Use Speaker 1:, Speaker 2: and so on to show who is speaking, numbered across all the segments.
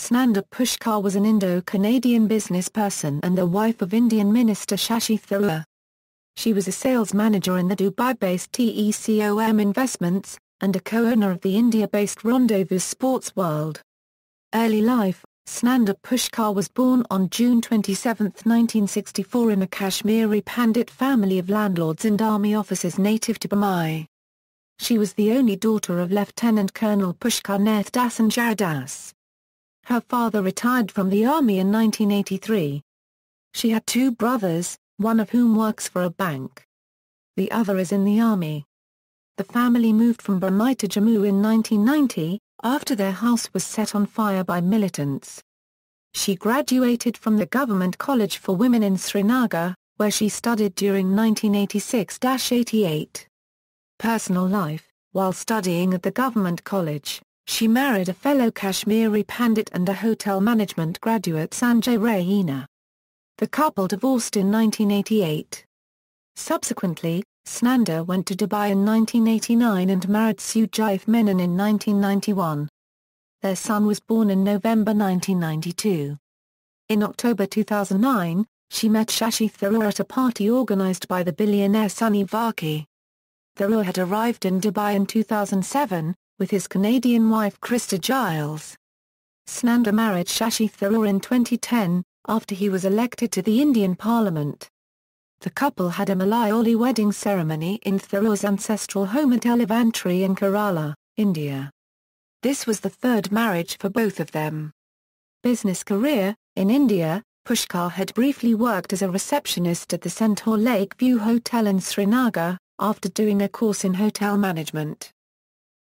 Speaker 1: Sunanda Pushkar was an Indo-Canadian businessperson and the wife of Indian Minister Shashi Tharoor. She was a sales manager in the Dubai-based TECOM Investments, and a co-owner of the India-based Rendezvous Sports World. Early life: Sunanda Pushkar was born on June 27, 1964 in a Kashmiri Pandit family of landlords and army officers native to Mumbai. She was the only daughter of Lieutenant Colonel Pushkar Nath Das and Jaradas. Her father retired from the army in 1983. She had two brothers, one of whom works for a bank. The other is in the army. The family moved from Mumbai to Jammu in 1990, after their house was set on fire by militants. She graduated from the Government College for Women in Srinagar, where she studied during 1986-88. Personal life: while studying at the Government College, she married a fellow Kashmiri Pandit and a hotel management graduate Sanjay Raina. The couple divorced in 1988. Subsequently, Sunanda went to Dubai in 1989 and married Sujai Menon in 1991. Their son was born in November 1992. In October 2009, she met Shashi Tharoor at a party organised by the billionaire Sunny Varkey. Tharoor had arrived in Dubai in 2007, with his Canadian wife Krista Giles. Sunanda married Shashi Tharoor in 2010, after he was elected to the Indian Parliament. The couple had a Malayali wedding ceremony in Tharoor's ancestral home at Elevantry in Kerala, India. This was the third marriage for both of them. Business career: in India, Pushkar had briefly worked as a receptionist at the Centaur Lakeview Hotel in Srinagar, after doing a course in hotel management.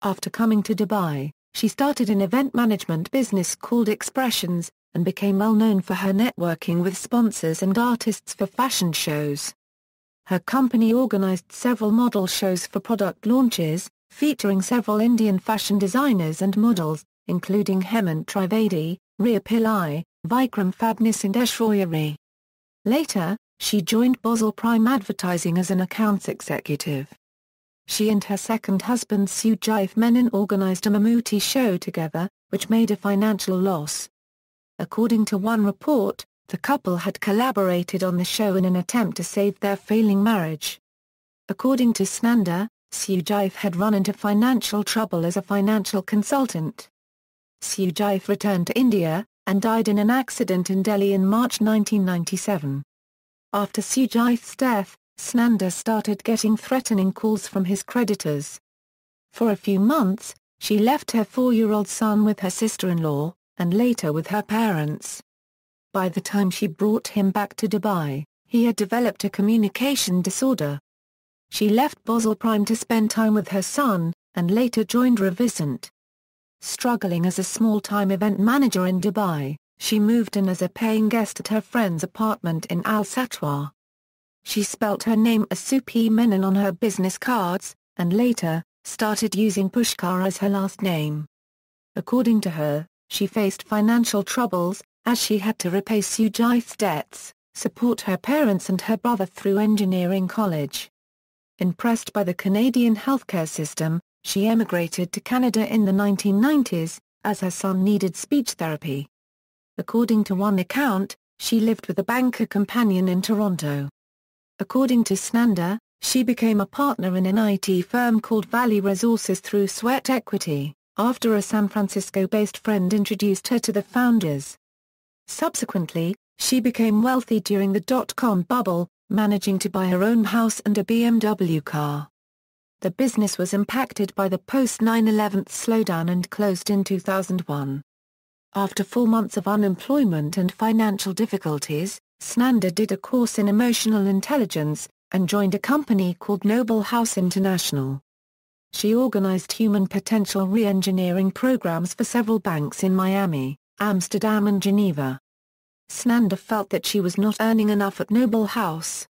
Speaker 1: After coming to Dubai, she started an event management business called Expressions, and became well known for her networking with sponsors and artists for fashion shows. Her company organized several model shows for product launches, featuring several Indian fashion designers and models, including Hemant Trivedi, Rhea Pillai, Vikram Fadnis and Aishwarya. Later, she joined Bosal Prime Advertising as an accounts executive. She and her second husband Sujai Menon organized a Mammootty show together, which made a financial loss. According to one report, the couple had collaborated on the show in an attempt to save their failing marriage. According to Sunanda, Sujai had run into financial trouble as a financial consultant. Sujai returned to India, and died in an accident in Delhi in March 1997. After Sujai's death, Sunanda started getting threatening calls from his creditors. For a few months, she left her 4-year-old son with her sister-in-law, and later with her parents. By the time she brought him back to Dubai, he had developed a communication disorder. She left Bosal Prime to spend time with her son, and later joined Revisant. Struggling as a small-time event manager in Dubai, she moved in as a paying guest at her friend's apartment in Al Satwa. She spelt her name as Supi Menon on her business cards, and later, started using Pushkar as her last name. According to her, she faced financial troubles, as she had to repay Sujai's debts, support her parents and her brother through engineering college. Impressed by the Canadian healthcare system, she emigrated to Canada in the 1990s, as her son needed speech therapy. According to one account, she lived with a banker companion in Toronto. According to Sunanda, she became a partner in an IT firm called Valley Resources through sweat equity, after a San Francisco-based friend introduced her to the founders. Subsequently, she became wealthy during the dot-com bubble, managing to buy her own house and a BMW car. The business was impacted by the post-9/11 slowdown and closed in 2001. After 4 months of unemployment and financial difficulties, Sunanda did a course in emotional intelligence, and joined a company called Noble House International. She organized human potential re-engineering programs for several banks in Miami, Amsterdam and Geneva. Sunanda felt that she was not earning enough at Noble House.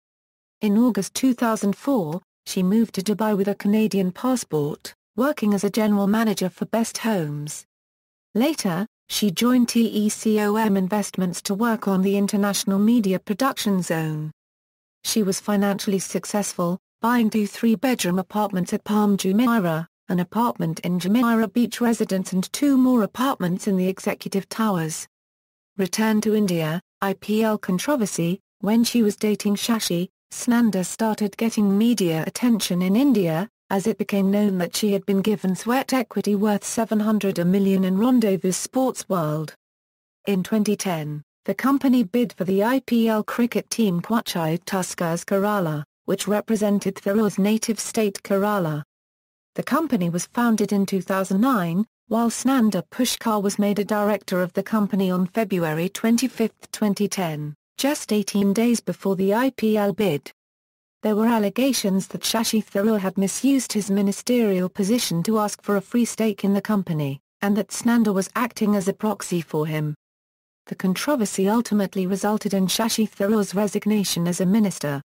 Speaker 1: In August 2004, she moved to Dubai with a Canadian passport, working as a general manager for Best Homes. Later, she joined TECOM Investments to work on the international media production zone. She was financially successful, buying 2 3-bedroom apartments at Palm Jumeirah, an apartment in Jumeirah Beach residence and 2 more apartments in the Executive Towers. Return to India, IPL controversy. When she was dating Shashi, Sunanda started getting media attention in India, as it became known that she had been given sweat equity worth $700 million in Rendezvous Sports World. In 2010, the company bid for the IPL cricket team Shashi Tharoor's Kerala, which represented Tharoor's native state Kerala. The company was founded in 2009, while Sunanda Pushkar was made a director of the company on February 25, 2010, just 18 days before the IPL bid. There were allegations that Shashi Tharoor had misused his ministerial position to ask for a free stake in the company, and that Sunanda was acting as a proxy for him. The controversy ultimately resulted in Shashi Tharoor's resignation as a minister.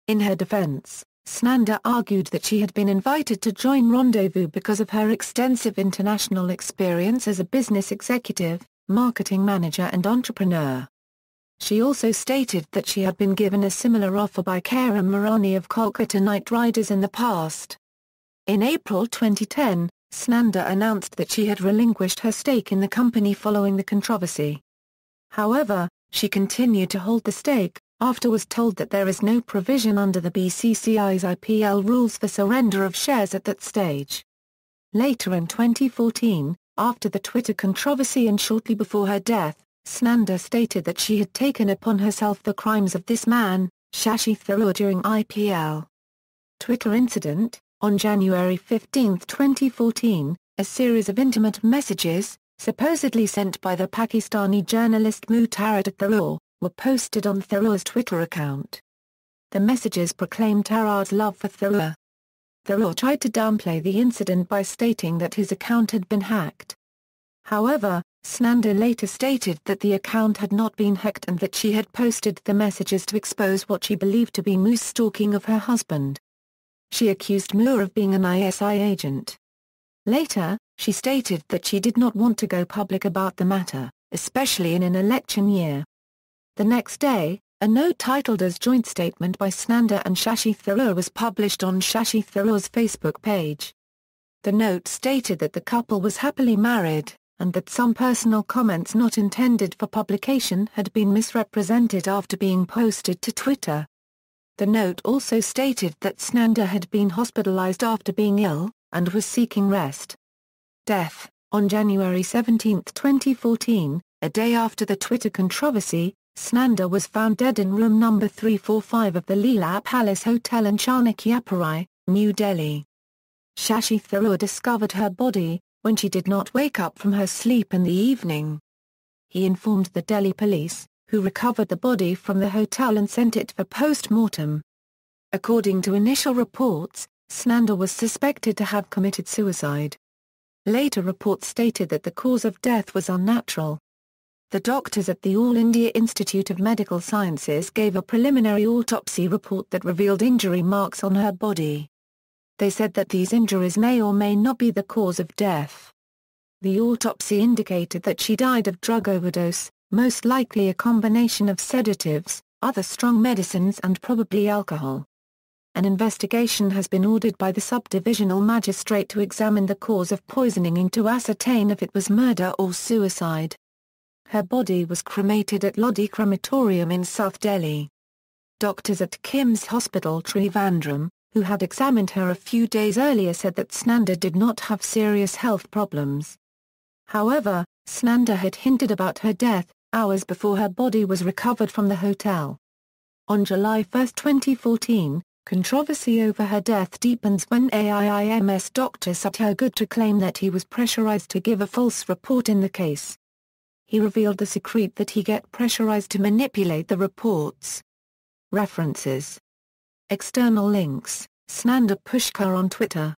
Speaker 1: In her defense, Sunanda argued that she had been invited to join Rendezvous because of her extensive international experience as a business executive, marketing manager and entrepreneur. She also stated that she had been given a similar offer by Kiran Morani of Kolkata Knight Riders in the past. In April 2010, Sunanda announced that she had relinquished her stake in the company following the controversy. However, she continued to hold the stake, afterwards told that there is no provision under the BCCI's IPL rules for surrender of shares at that stage. Later in 2014, after the Twitter controversy and shortly before her death, Sunanda stated that she had taken upon herself the crimes of this man, Shashi Tharoor, during IPL. Twitter incident. On January 15, 2014, a series of intimate messages, supposedly sent by the Pakistani journalist Mutarad Tharoor, were posted on Tharoor's Twitter account. The messages proclaimed Tharoor's love for Tharoor. Tharoor tried to downplay the incident by stating that his account had been hacked. However, Sunanda later stated that the account had not been hacked and that she had posted the messages to expose what she believed to be Mu's stalking of her husband. She accused Mu of being an ISI agent. Later, she stated that she did not want to go public about the matter, especially in an election year. The next day, a note titled as Joint Statement by Sunanda and Shashi Tharoor was published on Shashi Tharoor's Facebook page. The note stated that the couple was happily married, and that some personal comments not intended for publication had been misrepresented after being posted to Twitter. The note also stated that Sunanda had been hospitalized after being ill, and was seeking rest. Death. On January 17, 2014, a day after the Twitter controversy, Sunanda was found dead in room number 345 of the Leela Palace Hotel in Chanakyapuri, New Delhi. Shashi Tharoor discovered her body, when she did not wake up from her sleep in the evening. He informed the Delhi police, who recovered the body from the hotel and sent it for post-mortem. According to initial reports, Sunanda was suspected to have committed suicide. Later reports stated that the cause of death was unnatural. The doctors at the All India Institute of Medical Sciences gave a preliminary autopsy report that revealed injury marks on her body. They said that these injuries may or may not be the cause of death. The autopsy indicated that she died of drug overdose, most likely a combination of sedatives, other strong medicines and probably alcohol. An investigation has been ordered by the subdivisional magistrate to examine the cause of poisoning and to ascertain if it was murder or suicide. Her body was cremated at Lodi Crematorium in South Delhi. Doctors at KIMS Hospital Trivandrum, who had examined her a few days earlier, said that Sunanda did not have serious health problems. However, Sunanda had hinted about her death, hours before her body was recovered from the hotel. On July 1, 2014, controversy over her death deepens when AIIMS Dr. Satya Gupta claimed that he was pressurized to give a false report in the case. He revealed the secret that he get pressurized to manipulate the reports. References. External links: Sunanda Pushkar on Twitter.